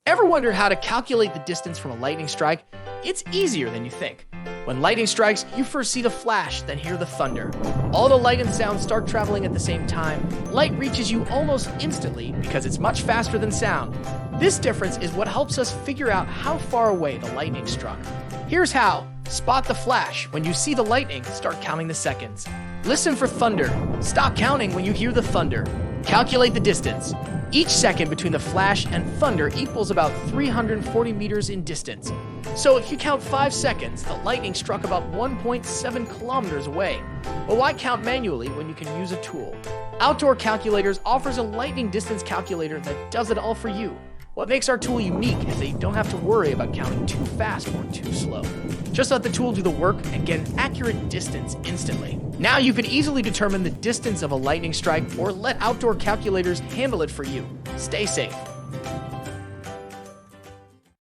Ever wonder how to calculate the distance from a lightning strike? It's easier than you think. When lightning strikes, you first see the flash, then hear the thunder. All the light and sound start traveling at the same time. Light reaches you almost instantly because it's much faster than sound. This difference is what helps us figure out how far away the lightning struck. Here's how. Spot the flash. When you see the lightning, start counting the seconds. Listen for thunder. Stop counting when you hear the thunder. Calculate the distance. Each second between the flash and thunder equals about 340 meters in distance. So if you count 5 seconds, the lightning struck about 1.7 kilometers away. But why count manually when you can use a tool? Outdoor Calculators offers a lightning distance calculator that does it all for you. What makes our tool unique is that you don't have to worry about counting too fast or too slow. Just let the tool do the work and get an accurate distance instantly. Now you can easily determine the distance of a lightning strike or let Outdoor Calculators handle it for you. Stay safe.